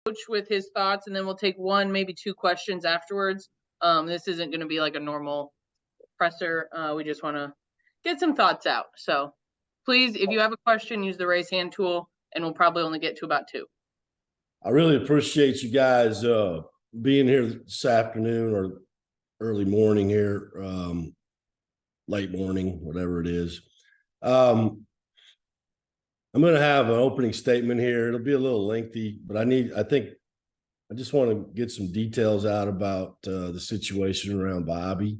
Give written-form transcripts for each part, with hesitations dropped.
coach with his thoughts, and then we'll take one, maybe two questions afterwards. This isn't going to be like a normal presser. We just want to get some thoughts out. So please, if you have a question, use the raise hand tool, and we'll probably only get to about two. I really appreciate you guys being here this afternoon or early morning here, late morning, whatever it is. I'm going to have an opening statement here. It'll be a little lengthy, but I just want to get some details out about the situation around Bobi,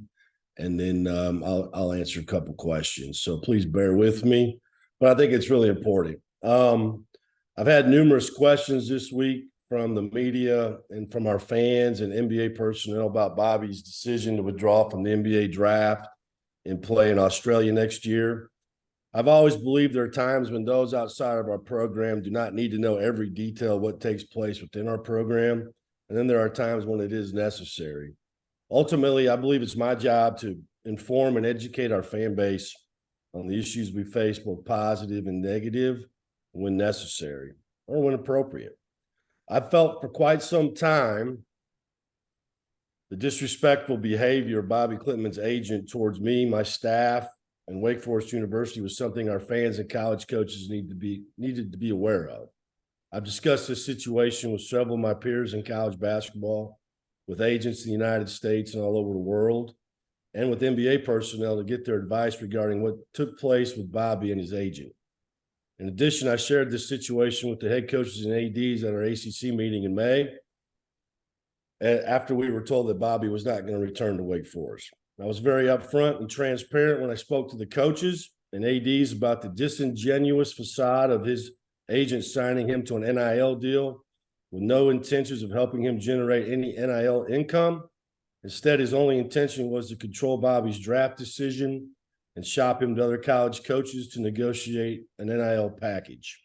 and then I'll answer a couple questions. So please bear with me, but I think it's really important. I've had numerous questions this week from the media and from our fans and NBA personnel about Bobi's decision to withdraw from the NBA draft and play in Australia next year. I've always believed there are times when those outside of our program do not need to know every detail of what takes place within our program, and then there are times when it is necessary. Ultimately, I believe it's my job to inform and educate our fan base on the issues we face, both positive and negative, when necessary or when appropriate. I've felt for quite some time the disrespectful behavior of Bobi Klintman's agent towards me, my staff, and Wake Forest University was something our fans and college coaches needed to be aware of. I've discussed this situation with several of my peers in college basketball, with agents in the United States and all over the world, and with NBA personnel to get their advice regarding what took place with Bobi and his agent. In addition, I shared this situation with the head coaches and ADs at our ACC meeting in May, after we were told that Bobi was not going to return to Wake Forest. I was very upfront and transparent when I spoke to the coaches and ADs about the disingenuous facade of his agent signing him to an NIL deal with no intentions of helping him generate any NIL income. Instead, his only intention was to control Bobi's draft decision and shop him to other college coaches to negotiate an NIL package.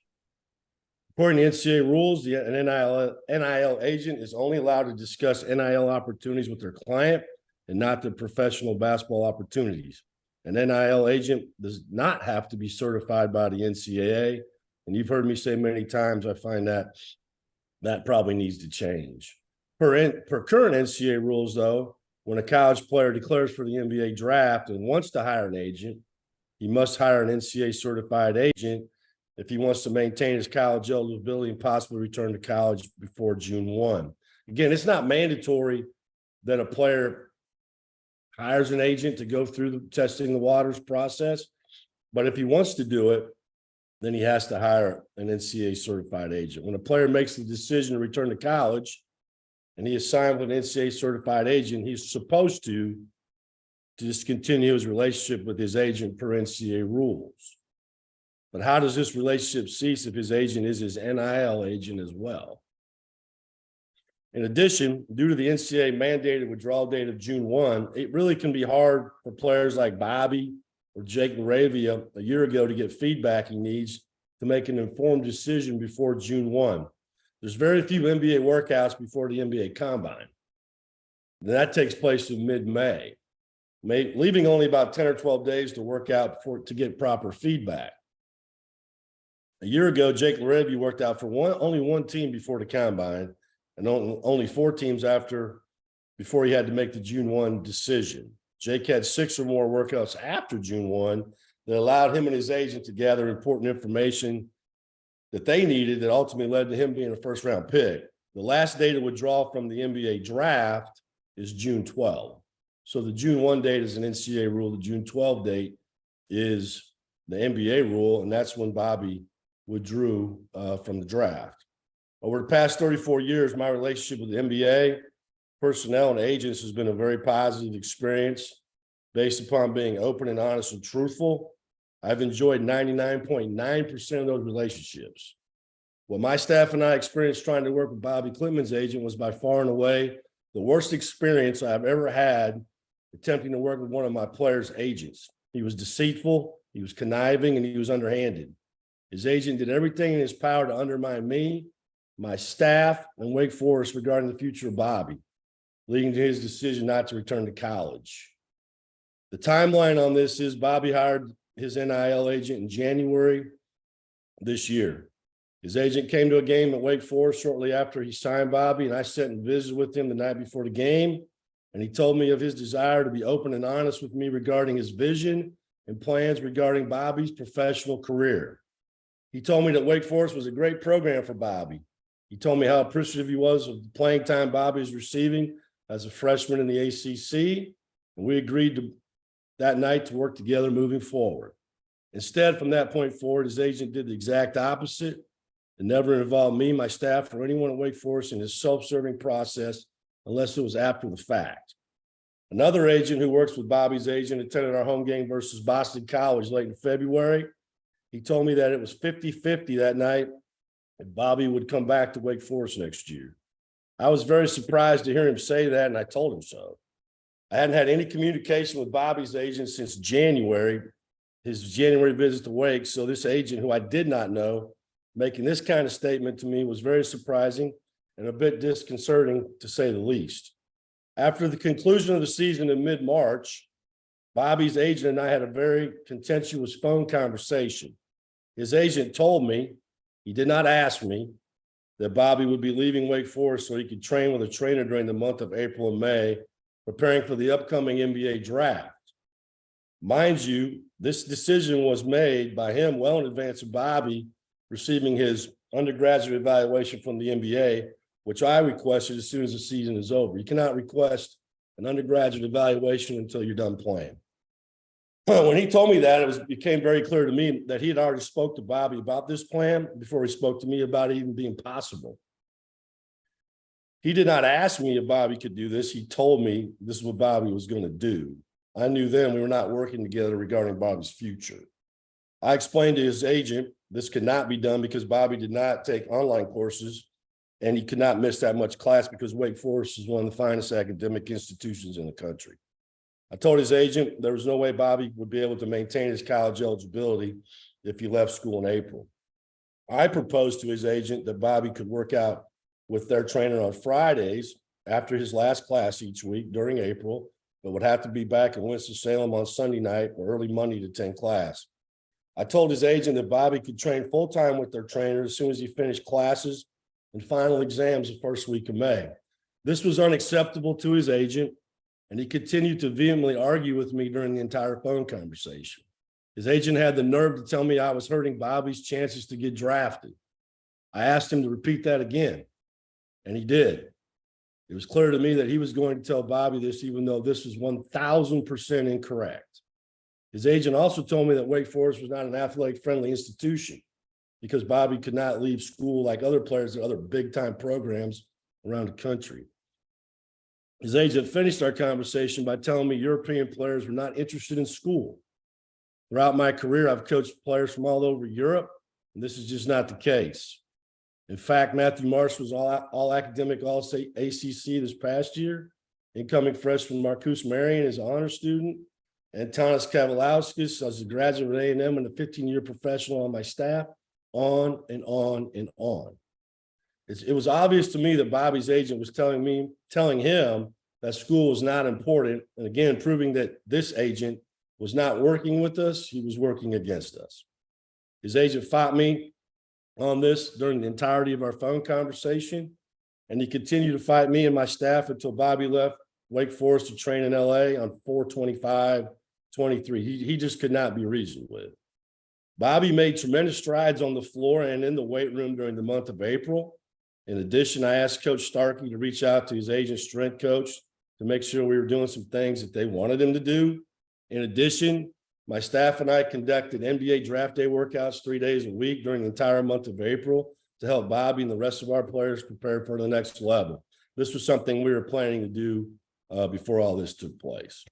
According to NCAA rules, an NIL agent is only allowed to discuss NIL opportunities with their client and not their professional basketball opportunities. An NIL agent does not have to be certified by the NCAA. And you've heard me say many times, I find that probably needs to change. Per current NCAA rules, though, when a college player declares for the NBA draft and wants to hire an agent, he must hire an NCAA certified agent if he wants to maintain his college eligibility and possibly return to college before June 1. Again, it's not mandatory that a player hires an agent to go through the testing the waters process, but if he wants to do it, then he has to hire an NCAA certified agent. When a player makes the decision to return to college and he is signed with an NCAA certified agent, he's supposed to discontinue his relationship with his agent per NCAA rules. But how does this relationship cease if his agent is his NIL agent as well? In addition, due to the NCAA mandated withdrawal date of June 1, it really can be hard for players like Bobi or Jake Laravia a year ago to get feedback he needs to make an informed decision before June 1. There's very few NBA workouts before the NBA Combine. And that takes place in mid-May, leaving only about 10 or 12 days to work out to get proper feedback. A year ago, Jake Laravia worked out for only one team before the Combine, and only 4 teams before he had to make the June 1 decision. Jake had 6 or more workouts after June 1 that allowed him and his agent to gather important information that they needed that ultimately led to him being a first-round pick. The last day to withdraw from the NBA draft is June 12. So the June 1 date is an NCAA rule. The June 12 date is the NBA rule, and that's when Bobi withdrew from the draft. Over the past 34 years, my relationship with the NBA personnel and agents has been a very positive experience based upon being open and honest and truthful. I've enjoyed 99.9% of those relationships. What my staff and I experienced trying to work with Bobi Klintman's agent was by far and away the worst experience I've ever had attempting to work with one of my players' agents. He was deceitful, he was conniving, and he was underhanded. His agent did everything in his power to undermine me, my staff, and Wake Forest regarding the future of Bobi, leading to his decision not to return to college. The timeline on this is Bobi hired his NIL agent in January this year. His agent came to a game at Wake Forest shortly after he signed Bobi, and I sat and visited with him the night before the game. And he told me of his desire to be open and honest with me regarding his vision and plans regarding Bobi's professional career. He told me that Wake Forest was a great program for Bobi. He told me how appreciative he was of the playing time Bobi is receiving as a freshman in the ACC. And we agreed that night to work together moving forward. Instead, from that point forward, his agent did the exact opposite. It never involved me, my staff, or anyone at Wake Forest in his self-serving process unless it was after the fact. Another agent who works with Bobi's agent attended our home game versus Boston College late in February. He told me that it was 50-50 that night and Bobi would come back to Wake Forest next year. I was very surprised to hear him say that, and I told him so. I hadn't had any communication with Bobi's agent since January, his January visit to Wake, so this agent, who I did not know, making this kind of statement to me was very surprising and a bit disconcerting, to say the least. After the conclusion of the season in mid-March, Bobi's agent and I had a very contentious phone conversation. His agent told me, he did not ask me, that Bobi would be leaving Wake Forest so he could train with a trainer during the month of April and May, preparing for the upcoming NBA draft. Mind you, this decision was made by him well in advance of Bobi receiving his undergraduate evaluation from the NBA, which I requested as soon as the season is over. You cannot request an undergraduate evaluation until you're done playing. When he told me that, it became very clear to me that he had already spoke to Bobi about this plan before he spoke to me about it even being possible. He did not ask me if Bobi could do this. He told me this is what Bobi was going to do. I knew then we were not working together regarding Bobi's future. I explained to his agent this could not be done because Bobi did not take online courses and he could not miss that much class because Wake Forest is one of the finest academic institutions in the country. I told his agent there was no way Bobi would be able to maintain his college eligibility if he left school in April. I proposed to his agent that Bobi could work out with their trainer on Fridays after his last class each week during April, but would have to be back in Winston-Salem on Sunday night or early Monday to attend class. I told his agent that Bobi could train full-time with their trainer as soon as he finished classes and final exams the first week of May. This was unacceptable to his agent, and he continued to vehemently argue with me during the entire phone conversation. His agent had the nerve to tell me I was hurting Bobi's chances to get drafted. I asked him to repeat that again, and he did. It was clear to me that he was going to tell Bobi this, even though this was 1,000% incorrect. His agent also told me that Wake Forest was not an athletic-friendly institution because Bobi could not leave school like other players at other big-time programs around the country. His agent finished our conversation by telling me European players were not interested in school. Throughout my career, I've coached players from all over Europe, and this is just not the case. In fact, Matthew Marsh was all academic, all ACC this past year. Incoming freshman Marcus Marion is an honor student, and Tanis Kavalauskas as a graduate of A&M and a 15-year professional on my staff, on and on and on. It was obvious to me that Bobi's agent was telling him that school was not important, and again, proving that this agent was not working with us, he was working against us. His agent fought me on this during the entirety of our phone conversation, and he continued to fight me and my staff until Bobi left Wake Forest to train in LA on 4/25/23. He just could not be reasoned with. Bobi made tremendous strides on the floor and in the weight room during the month of April. In addition, I asked Coach Starkey to reach out to his agent strength coach to make sure we were doing some things that they wanted him to do. In addition, my staff and I conducted NBA draft day workouts 3 days a week during the entire month of April to help Bobi and the rest of our players prepare for the next level. This was something we were planning to do before all this took place.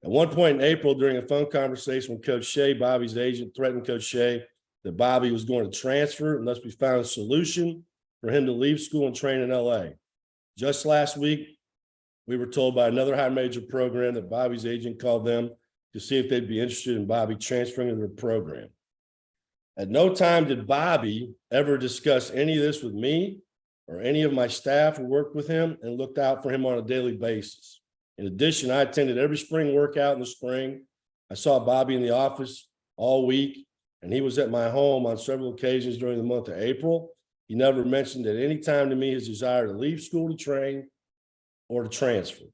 At one point in April, during a phone conversation with Coach Shea, Bobi's agent threatened Coach Shea that Bobi was going to transfer unless we found a solution for him to leave school and train in LA. Just last week, we were told by another high major program that Bobi's agent called them to see if they'd be interested in Bobi transferring to their program. At no time did Bobi ever discuss any of this with me or any of my staff who worked with him and looked out for him on a daily basis. In addition, I attended every spring workout in the spring. I saw Bobi in the office all week. and he was at my home on several occasions during the month of April. He never mentioned at any time to me his desire to leave school to train or to transfer.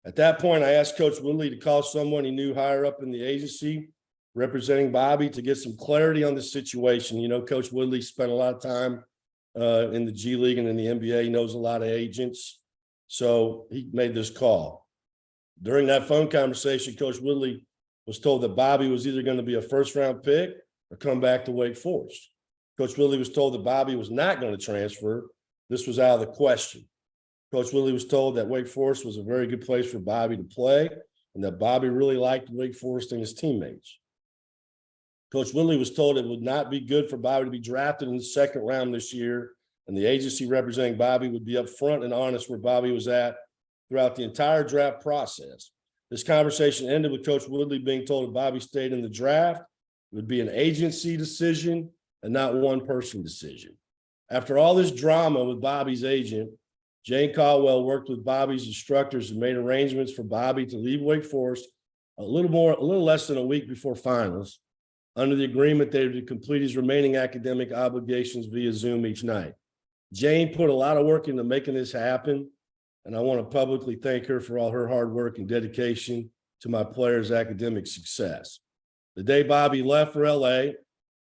At that point, I asked Coach Woodley to call someone he knew higher up in the agency representing Bobi to get some clarity on the situation. You know, Coach Woodley spent a lot of time in the G League and in the NBA. He knows a lot of agents. So he made this call. During that phone conversation, Coach Woodley was told that Bobi was either going to be a first-round pick or come back to Wake Forest. Coach Woodley was told that Bobi was not going to transfer. This was out of the question. Coach Woodley was told that Wake Forest was a very good place for Bobi to play and that Bobi really liked Wake Forest and his teammates. Coach Woodley was told it would not be good for Bobi to be drafted in the second round this year, and the agency representing Bobi would be upfront and honest where Bobi was at throughout the entire draft process. This conversation ended with Coach Woodley being told if Bobi stayed in the draft, it would be an agency decision and not one person decision. After all this drama with Bobi's agent, Jane Caldwell worked with Bobi's instructors and made arrangements for Bobi to leave Wake Forest a little less than a week before finals, under the agreement that he would complete his remaining academic obligations via Zoom each night. Jane put a lot of work into making this happen, and I want to publicly thank her for all her hard work and dedication to my players' academic success. The day Bobi left for LA,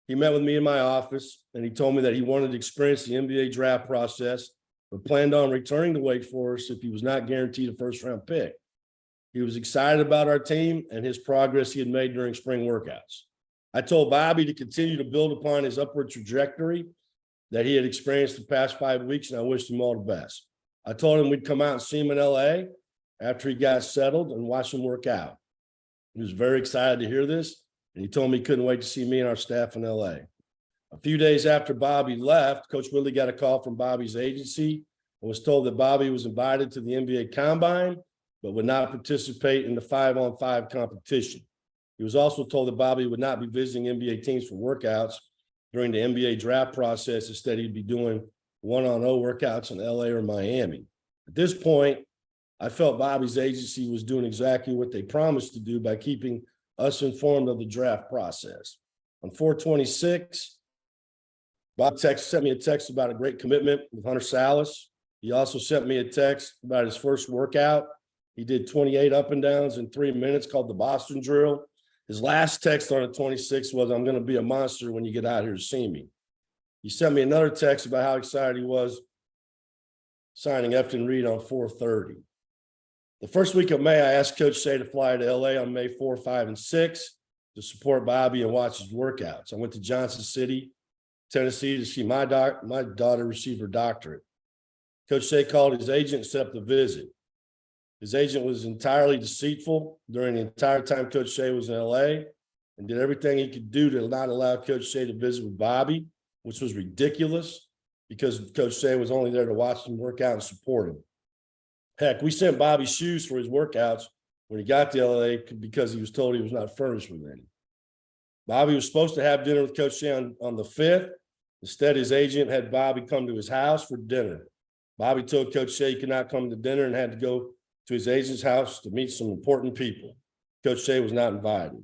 he met with me in my office, and he told me that he wanted to experience the NBA draft process, but planned on returning to Wake Forest if he was not guaranteed a first-round pick. He was excited about our team and his progress he had made during spring workouts. I told Bobi to continue to build upon his upward trajectory that he had experienced the past 5 weeks, and I wished him all the best. I told him we'd come out and see him in LA after he got settled and watch him work out. He was very excited to hear this, and he told me he couldn't wait to see me and our staff in LA. A few days after Bobi left, Coach Woodley got a call from Bobi's agency and was told that Bobi was invited to the NBA Combine, but would not participate in the 5-on-5 competition. He was also told that Bobi would not be visiting NBA teams for workouts during the NBA draft process. Instead, he'd be doing one-on-0 workouts in LA or Miami. At this point, I felt Bobi's agency was doing exactly what they promised to do by keeping us informed of the draft process. On 4/26, Bobi sent me a text about a great commitment with Hunter Salas. He also sent me a text about his first workout. He did 28 up and downs in 3 minutes, called the Boston drill. His last text on the 26th was, "I'm going to be a monster when you get out here to see me." He sent me another text about how excited he was signing Efton Reed on 4/30. The first week of May, I asked Coach Shea to fly to LA on May 4, 5, and 6 to support Bobi and watch his workouts. I went to Johnson City, Tennessee to see my daughter receive her doctorate. Coach Shea called his agent and set up the visit. His agent was entirely deceitful during the entire time Coach Shea was in LA and did everything he could do to not allow Coach Shea to visit with Bobi, which was ridiculous because Coach Shea was only there to watch him work out and support him. Heck, we sent Bobi shoes for his workouts when he got to LA because he was told he was not furnished with any. Bobi was supposed to have dinner with Coach Shea on the 5th. Instead, his agent had Bobi come to his house for dinner. Bobi told Coach Shea he could not come to dinner and had to go to his agent's house to meet some important people. Coach Shea was not invited.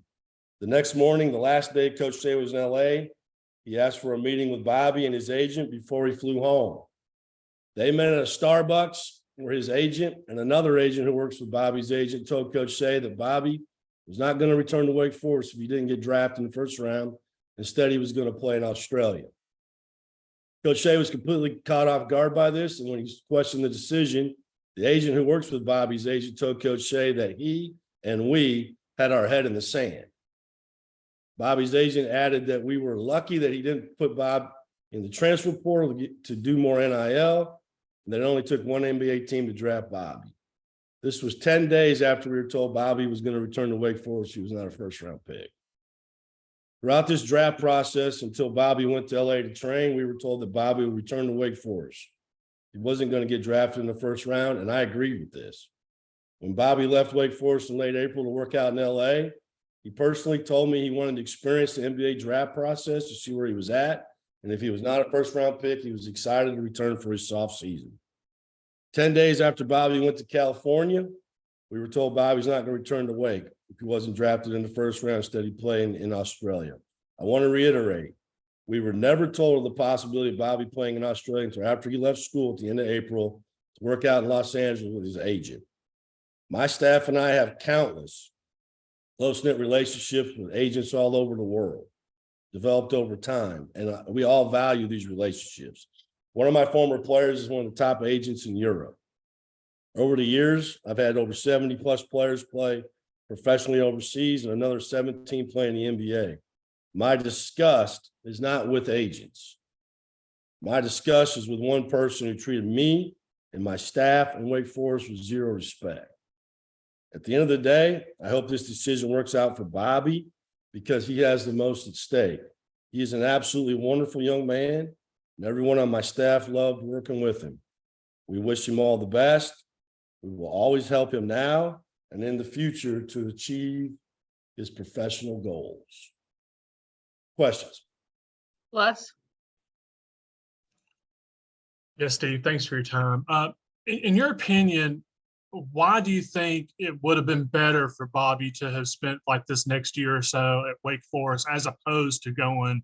The next morning, the last day Coach Shea was in LA, he asked for a meeting with Bobi and his agent before he flew home. They met at a Starbucks where his agent and another agent who works with Bobi's agent told Coach Shea that Bobi was not going to return to Wake Forest if he didn't get drafted in the first round. Instead, he was going to play in Australia. Coach Shea was completely caught off guard by this, and when he questioned the decision, the agent who works with Bobi's agent told Coach Shea that he and we had our head in the sand. Bobi's agent added that we were lucky that he didn't put Bob in the transfer portal to do more NIL, and that it only took one NBA team to draft Bobi. This was 10 days after we were told Bobi was going to return to Wake Forest. He was not a first-round pick. Throughout this draft process, until Bobi went to LA to train, we were told that Bobi would return to Wake Forest. He wasn't going to get drafted in the first round, and I agreed with this. When Bobi left Wake Forest in late April to work out in LA, he personally told me he wanted to experience the NBA draft process to see where he was at, and if he was not a first-round pick, he was excited to return for his soft season. 10 days after Bobi went to California, we were told Bobi's not going to return to Wake if he wasn't drafted in the first round. Instead, he played in Australia. I want to reiterate, we were never told of the possibility of Bobi playing in Australia until after he left school at the end of April to work out in Los Angeles with his agent. My staff and I have countless close-knit relationships with agents all over the world, developed over time, and we all value these relationships. One of my former players is one of the top agents in Europe. Over the years, I've had over 70 plus players play professionally overseas and another 17 play in the NBA. My disgust is not with agents. My disgust is with one person who treated me and my staff in Wake Forest with zero respect. At the end of the day, I hope this decision works out for Bobi because he has the most at stake. He is an absolutely wonderful young man, and everyone on my staff loved working with him. We wish him all the best. We will always help him now and in the future to achieve his professional goals. Questions? Les? Yes, Steve, thanks for your time. In your opinion, why do you think it would have been better for Bobi to have spent like this next year or so at Wake Forest as opposed to going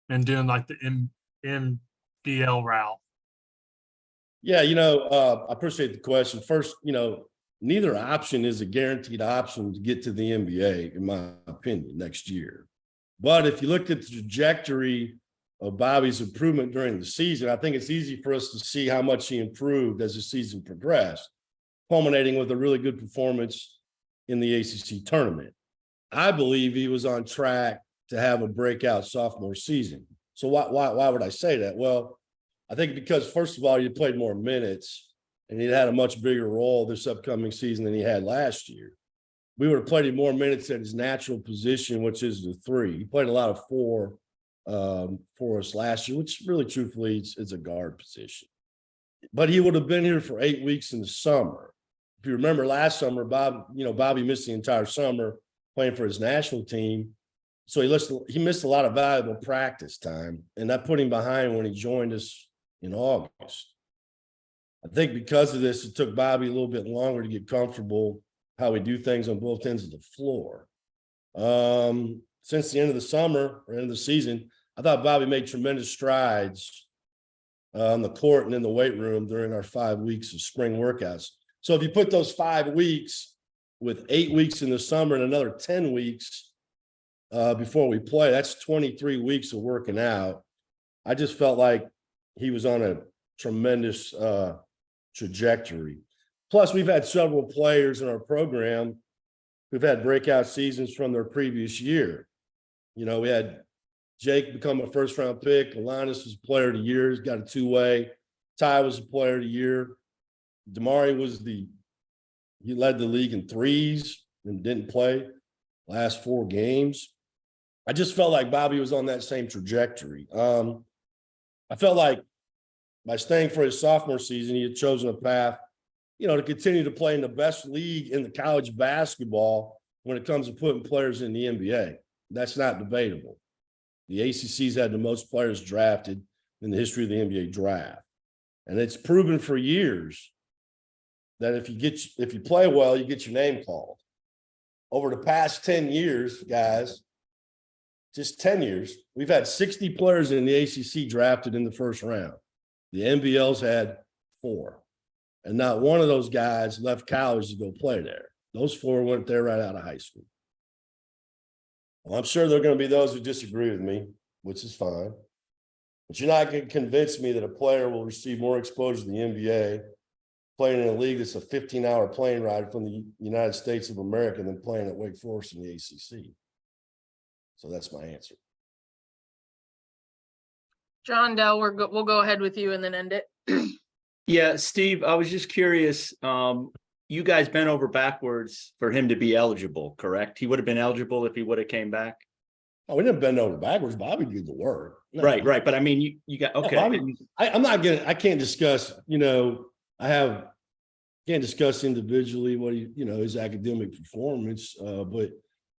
and doing like the MDL route? Yeah, I appreciate the question. First, neither option is a guaranteed option to get to the NBA, in my opinion, next year. But if you look at the trajectory of Bobi's improvement during the season, I think it's easy for us to see how much he improved as the season progressed, culminating with a really good performance in the ACC tournament. I believe he was on track to have a breakout sophomore season. So why would I say that? Well, I think because, first of all, he played more minutes and he had a much bigger role this upcoming season than he had last year. We would have played him more minutes at his natural position, which is the 3. He played a lot of 4 for us last year, which really, truthfully, is a guard position. But he would have been here for 8 weeks in the summer. If you remember last summer, Bobi missed the entire summer playing for his national team. So he missed a lot of valuable practice time, and that put him behind when he joined us in August. I think because of this, it took Bobi a little bit longer to get comfortable how we do things on both ends of the floor. Since the end of the summer or end of the season, I thought Bobi made tremendous strides on the court and in the weight room during our 5 weeks of spring workouts. So if you put those 5 weeks with 8 weeks in the summer and another 10 weeks before we play, that's 23 weeks of working out. I just felt like he was on a tremendous trajectory. Plus, we've had several players in our program who've had breakout seasons from their previous year. We had Jake become a first-round pick. Alanis was player of the year. He's got a 2-way. Ty was a player of the year. Damari he led the league in threes and didn't play last 4 games. I just felt like Bobi was on that same trajectory. I felt like by staying for his sophomore season, he had chosen a path, to continue to play in the best league in the college basketball when it comes to putting players in the NBA. That's not debatable. The ACC's had the most players drafted in the history of the NBA draft. And it's proven for years that if you play well, you get your name called. Over the past 10 years, guys, just 10 years, we've had 60 players in the ACC drafted in the first round. The NBL's had 4. And not one of those guys left college to go play there. Those 4 went there right out of high school. Well, I'm sure there are going to be those who disagree with me, which is fine. But you're not going to convince me that a player will receive more exposure to the NBA playing in a league that's a 15-hour plane ride from the United States of America than playing at Wake Forest in the ACC. So that's my answer. John Dell, we'll go ahead with you and then end it. Yeah, Steve, I was just curious. You guys bent over backwards for him to be eligible, correct? He would have been eligible if he would have came back. Oh, we didn't bend over backwards. Bobi did the work. No. Right. But I mean, you got okay. I can't discuss. Can't discuss individually what his academic performance. But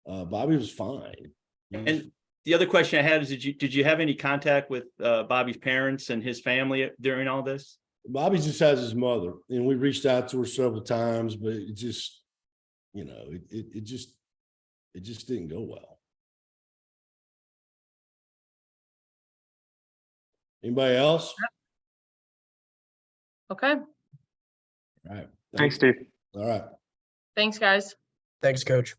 Bobi was fine. And the other question I had is, did you have any contact with Bobi's parents and his family during all this? Bobi just has his mother, and we reached out to her several times, but it just, it just didn't go well. Anybody else? Okay, All right. Thanks, Steve. All right. thanks, guys. Thanks, Coach.